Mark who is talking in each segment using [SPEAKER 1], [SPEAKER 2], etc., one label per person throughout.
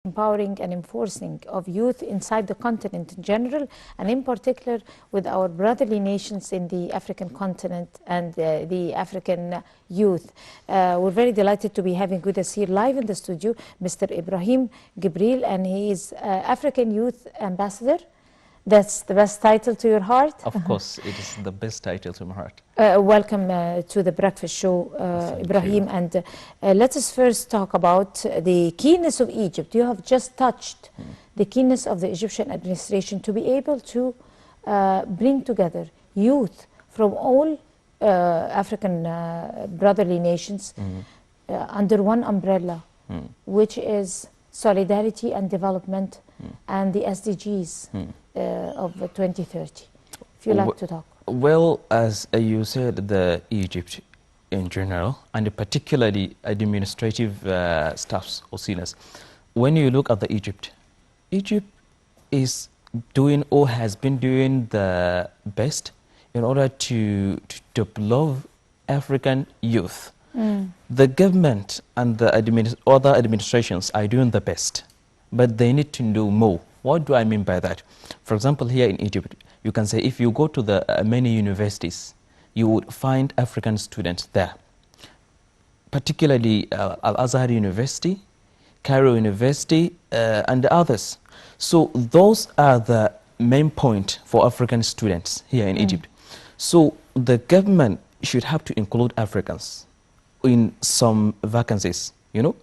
[SPEAKER 1] empowering and enforcing of youth inside the continent in general, and in particular with our brotherly nations in the African continent and the African youth. We're very delighted to be having with us here live in the studio Mr. Ibrahim Gibril, and he is African Youth Ambassador. That's the best title to your heart?
[SPEAKER 2] Of course, it is the best title to my heart.
[SPEAKER 1] Welcome to the Breakfast Show, Ibrahim. And let us first talk about the keenness of Egypt. You have just touched the keenness of the Egyptian administration to be able to bring together youth from all African brotherly nations under one umbrella, which is solidarity and development and the SDGs of 2030. If you like to talk.
[SPEAKER 2] Well, as you said, the Egypt in general, and particularly administrative staffs or seniors, when you look at the Egypt is doing or has been doing the best in order to develop African youth. The government and the other administrations are doing the best, but they need to do more. What do I mean by that? For example, here in Egypt, you can say if you go to the many universities, you would find African students there, particularly Al-Azhar University, Cairo University, and others. So those are the main point for African students here in Egypt. So the government should have to include Africans in some vacancies, you know.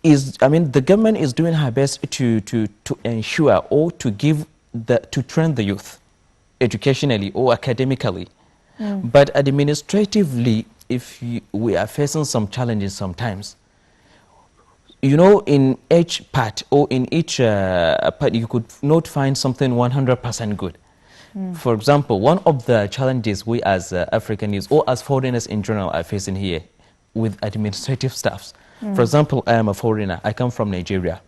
[SPEAKER 2] The government is doing her best to ensure or to train the youth educationally or academically. But administratively, we are facing some challenges sometimes. You know, in each part or in each part, you could not find something 100% good. For example, one of the challenges we as African youth or as foreigners in general are facing here with administrative staffs. For example, I am a foreigner. I come from Nigeria.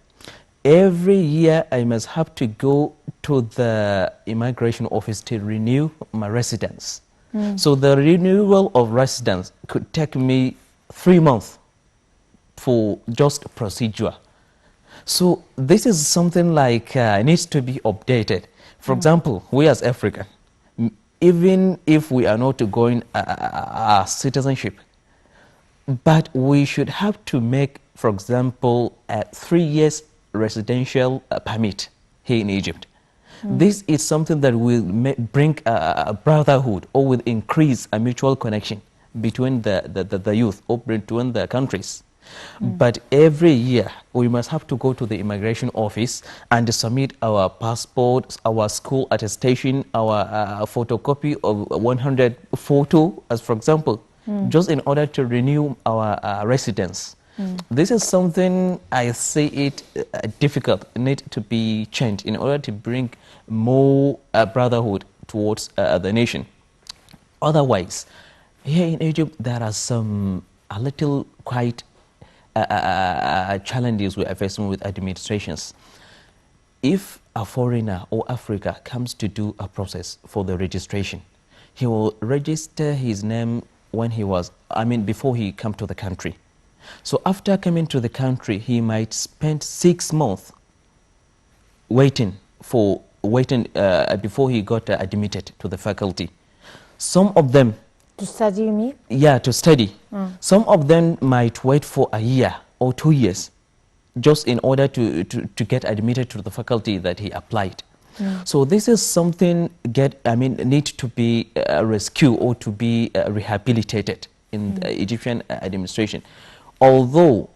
[SPEAKER 2] Every year, I must have to go to the immigration office to renew my residence. So the renewal of residence could take me 3 months for just procedure. So this is something like needs to be updated. For example, we as African, even if we are not going citizenship, but we should have to make, for example, a 3 years residential permit here in Egypt. This is something that will bring a brotherhood or will increase a mutual connection between the youth or between the countries. But every year, we must have to go to the immigration office and submit our passport, our school attestation, our photocopy of 100 photo, as for example, just in order to renew our residence. This is something I say it difficult, need to be changed in order to bring more brotherhood towards the nation. Otherwise, here in Egypt, there are some quite challenges we are facing with administrations. If a foreigner or Africa comes to do a process for the registration, he will register his name when before he come to the country. So after coming to the country, he might spend 6 months waiting before he got admitted to the faculty. Some of them
[SPEAKER 1] to study, you mean?
[SPEAKER 2] Yeah, to study. Some of them might wait for a year or 2 years just in order to get admitted to the faculty that he applied. So this is something need to be rescued or to be rehabilitated in the Egyptian administration. Although,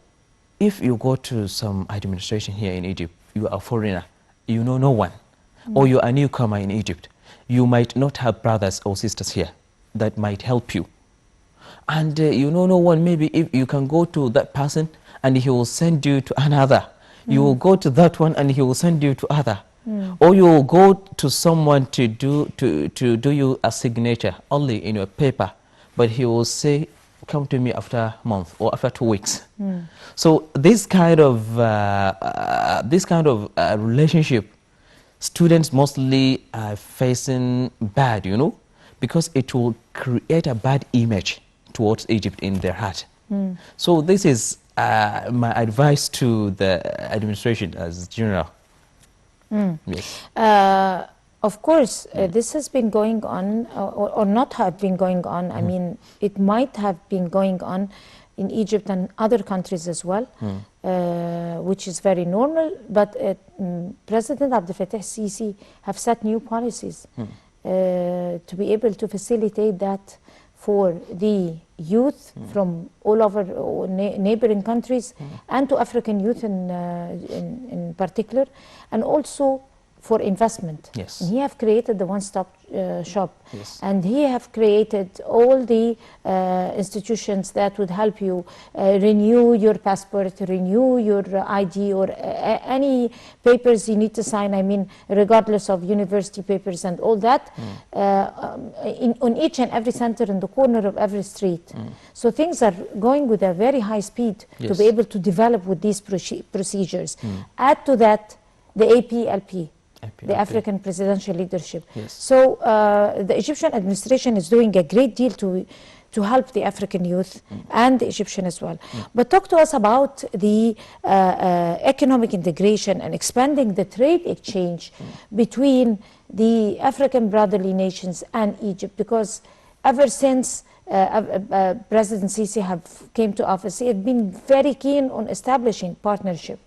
[SPEAKER 2] if you go to some administration here in Egypt, you are a foreigner, you know no one, or you are a newcomer in Egypt, you might not have brothers or sisters here that might help you. And you know no one, maybe if you can go to that person and he will send you to another. You will go to that one and he will send you to other. Or you will go to someone to do you a signature only in your paper, but he will say, come to me after a month or after 2 weeks. So this kind of relationship, students mostly are facing bad, you know, because it will create a bad image towards Egypt in their heart. So this is my advice to the administration as general. Yes.
[SPEAKER 1] Of course, this has been going on, or not have been going on. I mean, it might have been going on in Egypt and other countries as well, which is very normal. But President Abdel Fattah Sisi have set new policies to be able to facilitate that for the youth from all over neighboring countries and to African youth in particular, and also for investment.
[SPEAKER 2] Yes.
[SPEAKER 1] And he have created the one-stop shop.
[SPEAKER 2] Yes.
[SPEAKER 1] And he have created all the institutions that would help you renew your passport, renew your ID, or any papers you need to sign, I mean, regardless of university papers and all that, on each and every center in the corner of every street. So things are going with a very high speed to
[SPEAKER 2] Yes.
[SPEAKER 1] be able to develop with these procedures. Add to that the APLP, the African Presidential Leadership.
[SPEAKER 2] Yes.
[SPEAKER 1] So the Egyptian administration is doing a great deal to help the African youth and the Egyptian as well. But talk to us about the economic integration and expanding the trade exchange between the African brotherly nations and Egypt, because ever since President Sisi came to office, he has been very keen on establishing partnership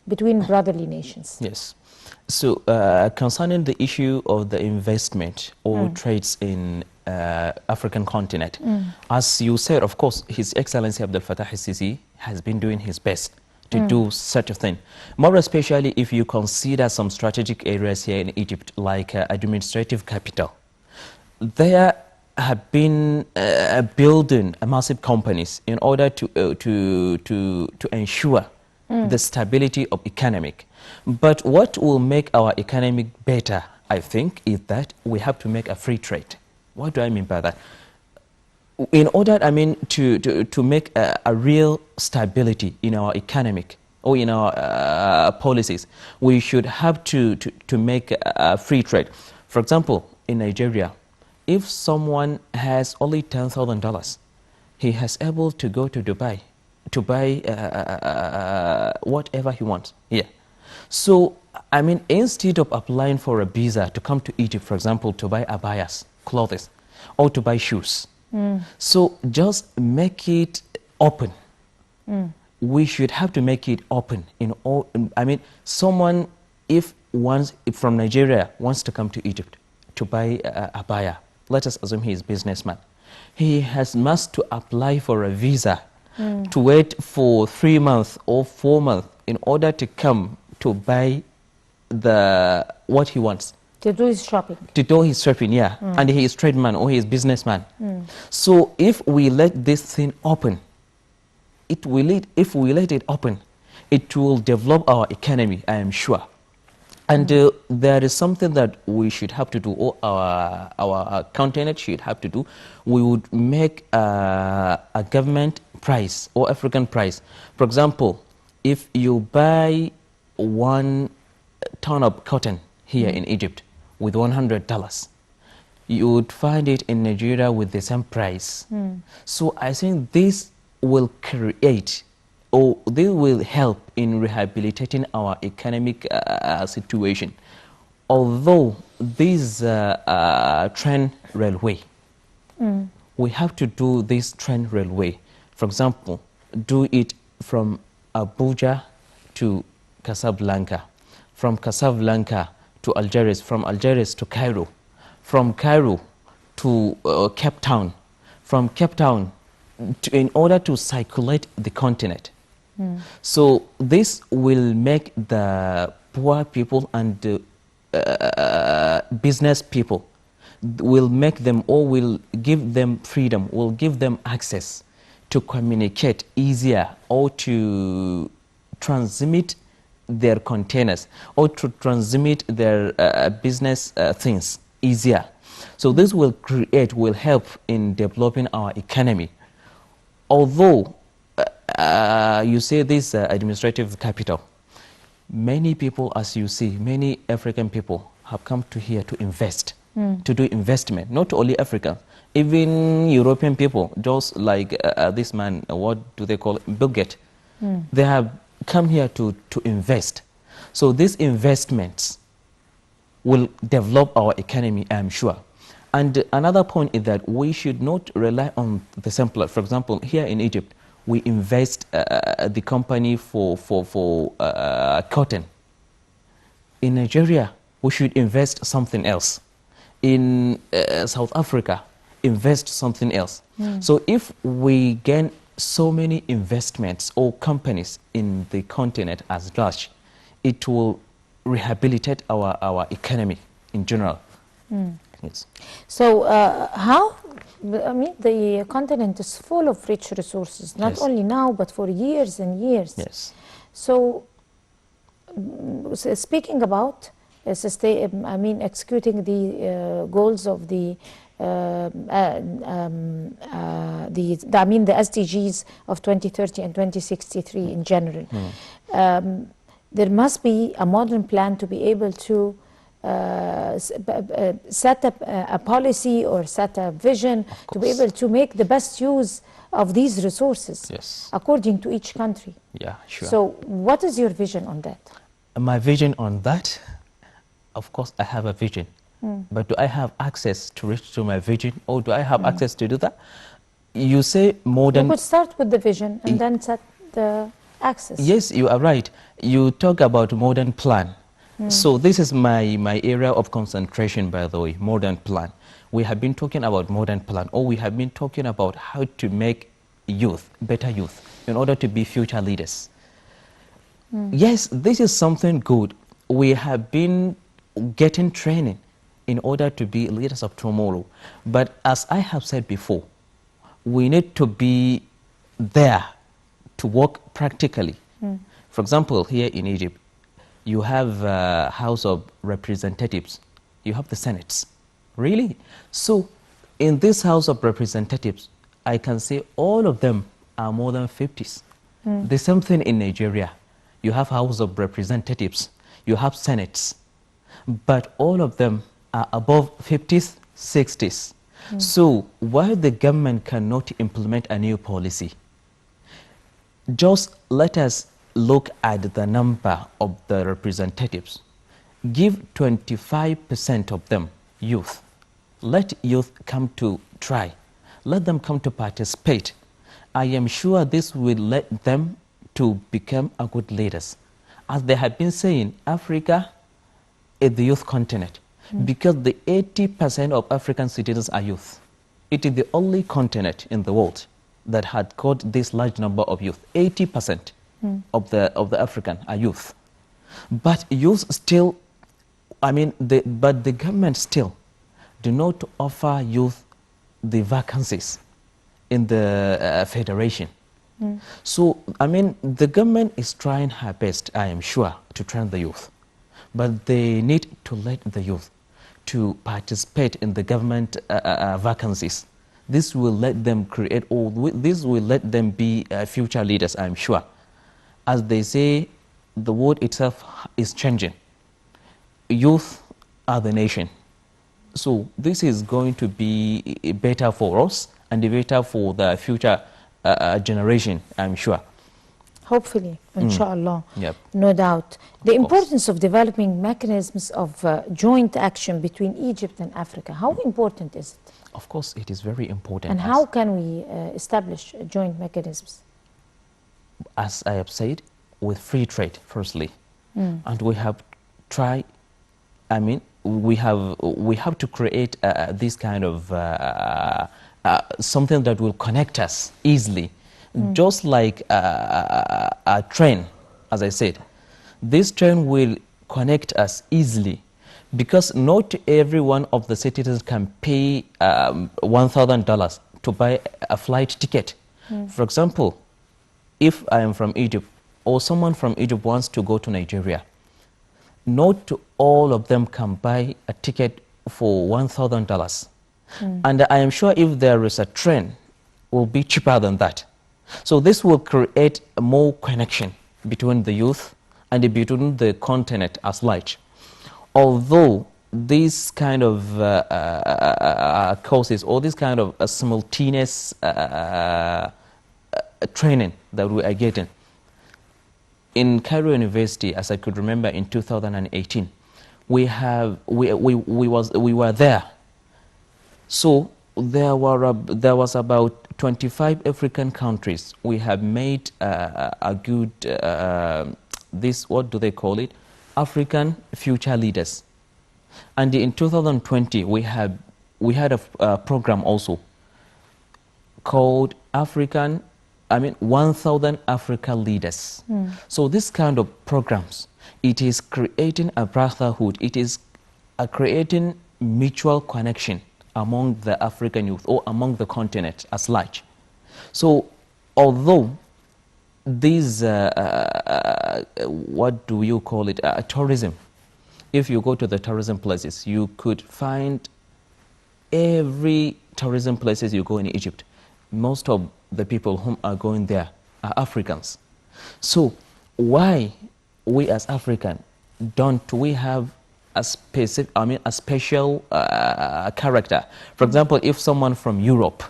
[SPEAKER 1] between brotherly nations.
[SPEAKER 2] Yes. So concerning the issue of the investment or trades in African continent, as you said, of course, His Excellency Abdel Fattah Sisi has been doing his best to do such a thing. More especially if you consider some strategic areas here in Egypt, like administrative capital. There have been building massive companies in order to ensure the stability of economic. But what will make our economic better, I think, is that we have to make a free trade. What do I mean by that? In order, I mean, to make a real stability in our economic or in our policies, we should have to make a free trade. For example, in Nigeria, if someone has only $10,000, he is able to go to Dubai to buy whatever he wants here. So, I mean, instead of applying for a visa to come to Egypt, for example, to buy abayas, clothes, or to buy shoes, so just make it open. We should have to make it open in all. I mean, someone if from Nigeria wants to come to Egypt to buy abaya, let us assume he is a businessman. He must to apply for a visa to wait for 3 months or 4 months in order to come to buy what he wants.
[SPEAKER 1] To do his shopping.
[SPEAKER 2] To do his shopping, yeah. And he is tradesman or he is businessman. So if we let this thing open, if we let it open, it will develop our economy, I am sure. And there is something that we should have to do, or our continent should have to do. We would make a government price or African price. For example, if you buy 1 ton of cotton here in Egypt with $100, you would find it in Nigeria with the same price. So I think this will create, or they will help in rehabilitating our economic situation. Although this train railway, we have to do this train railway. For example, do it from Abuja to Casablanca, from Casablanca to Algiers, from Algiers to Cairo, from Cairo to Cape Town, from Cape Town in order to circulate the continent. So this will make the poor people and business people, will make them, or will give them freedom, will give them access to communicate easier, or to transmit their containers, or to transmit their business things easier. So this will help in developing our economy. Although you say this administrative capital, many people, as you see, many African people have come to here to invest, to do investment. Not only Africans, even European people, just like this man, what do they call it? Bill Gates. They have come here to invest. So these investments will develop our economy, I'm sure. And another point is that we should not rely on the simpler. For example, here in Egypt, we invest the company for cotton. In Nigeria, we should invest something else. In South Africa, invest something else. So if we gain so many investments or companies in the continent as large, it will rehabilitate our economy in general. Yes.
[SPEAKER 1] So how, I mean, the continent is full of rich resources, not
[SPEAKER 2] Yes.
[SPEAKER 1] only now, but for years and years.
[SPEAKER 2] Yes.
[SPEAKER 1] So, speaking about executing the goals of the SDGs of 2030 and 2063 in general, there must be a modern plan to be able to set up a policy or set a vision to be able to make the best use of these resources,
[SPEAKER 2] Yes.
[SPEAKER 1] according to each country.
[SPEAKER 2] Yeah, sure.
[SPEAKER 1] So what is your vision on that?
[SPEAKER 2] My vision on that, of course, I have a vision. But do I have access to reach to my vision, or do I have access to do that? You say
[SPEAKER 1] You
[SPEAKER 2] modern.
[SPEAKER 1] could start with the vision and then set the access.
[SPEAKER 2] Yes, you are right. You talk about modern plan. So this is my area of concentration, by the way, modern plan. We have been talking about modern plan, or we have been talking about how to make youth, better youth, in order to be future leaders. Yes, this is something good. We have been getting training in order to be leaders of tomorrow. But as I have said before, we need to be there to work practically. For example, here in Egypt, you have House of Representatives, you have the Senates. Really? So in this House of Representatives, I can say all of them are more than 50s. The same thing in Nigeria. You have House of Representatives, you have Senates, but all of them are above 50s, 60s. So while the government cannot implement a new policy, just let us look at the number of the representatives. Give 25% of them youth. Let youth come to try. Let them come to participate. I am sure this will let them to become a good leaders. As they have been saying, Africa is the youth continent because the 80% of African citizens are youth. It is the only continent in the world that had got this large number of youth. 80% of the African are youth. But youth still, but the government still do not offer youth the vacancies in the federation. So, the government is trying her best, I am sure, to train the youth. But they need to let the youth to participate in the government vacancies. This will let them create, or this will let them be future leaders, I'm sure. As they say, the world itself is changing. Youth are the nation. So this is going to be better for us and better for the future generation, I'm sure.
[SPEAKER 1] Hopefully, inshallah,
[SPEAKER 2] Yep.
[SPEAKER 1] no doubt. The
[SPEAKER 2] course.
[SPEAKER 1] importance of developing mechanisms of joint action between Egypt and Africa, how important is it?
[SPEAKER 2] Of course, it is very important.
[SPEAKER 1] And how can we establish joint mechanisms?
[SPEAKER 2] As I have said, with free trade, firstly. And we have tried, we have to create this kind of something that will connect us easily. Just like a train, as I said. This train will connect us easily because not every one of the citizens can pay $1,000 to buy a flight ticket. For example, if I am from Egypt or someone from Egypt wants to go to Nigeria, not all of them can buy a ticket for $1,000. And I am sure if there is a train, it will be cheaper than that. So this will create more connection between the youth and between the continent as large. Although these kind of courses or this kind of simultaneous training that we are getting in Cairo University, as I could remember in 2018, we were there. So there was about 25 African countries. We have made a good this, what do they call it, African future leaders. And in 2020 we had a program also called 1000 Africa leaders. So this kind of programs, it is creating a brotherhood, it is creating mutual connection among the African youth or among the continent as large. So although these what do you call it, tourism, if you go to the tourism places, you could find every tourism places you go in Egypt, most of the people whom are going there are Africans. So why we as African don't we have a specific, a special character? For example, if someone from Europe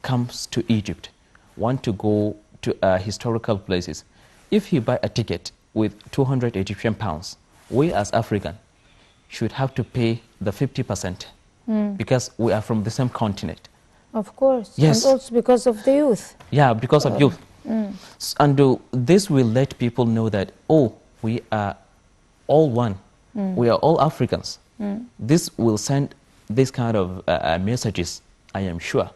[SPEAKER 2] comes to Egypt, want to go to historical places, if he buy a ticket with 200 Egyptian pounds, we as African should have to pay the 50% because we are from the same continent.
[SPEAKER 1] Of course.
[SPEAKER 2] Yes.
[SPEAKER 1] And also because of the youth.
[SPEAKER 2] Yeah, because of youth. And this will let people know that, oh, we are all one. We are all Africans. This will send this kind of messages, I am sure.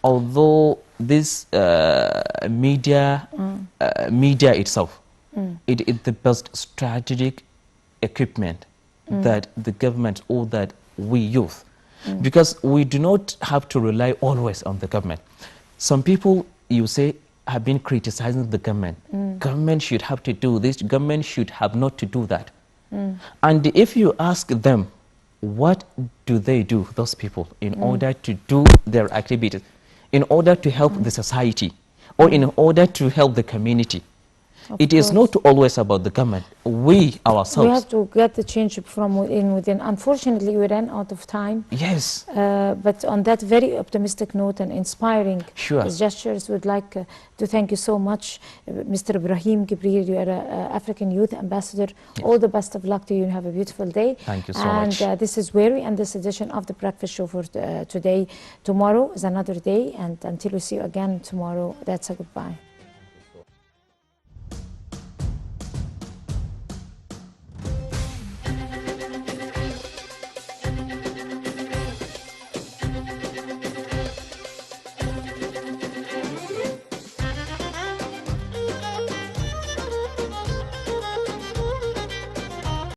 [SPEAKER 2] Although this media itself, it is the best strategic equipment that the government or that we youth, because we do not have to rely always on the government. Some people, you say, have been criticizing the government. Government should have to do this, government should have not to do that. And if you ask them, what do they do, those people, in order to do their activities, in order to help the society, or in order to help the community? It is not always about the government. We ourselves.
[SPEAKER 1] We have to get the change from within. Unfortunately, we ran out of time.
[SPEAKER 2] Yes.
[SPEAKER 1] But on that very optimistic note and inspiring gestures, we'd like to thank you so much, Mr. Ibrahim Gibril. You are an African Youth Ambassador. Yes. All the best of luck to you and have a beautiful day.
[SPEAKER 2] Thank you so much.
[SPEAKER 1] And this is where we end this edition of The Breakfast Show for today. Tomorrow is another day, and until we see you again tomorrow, that's a goodbye.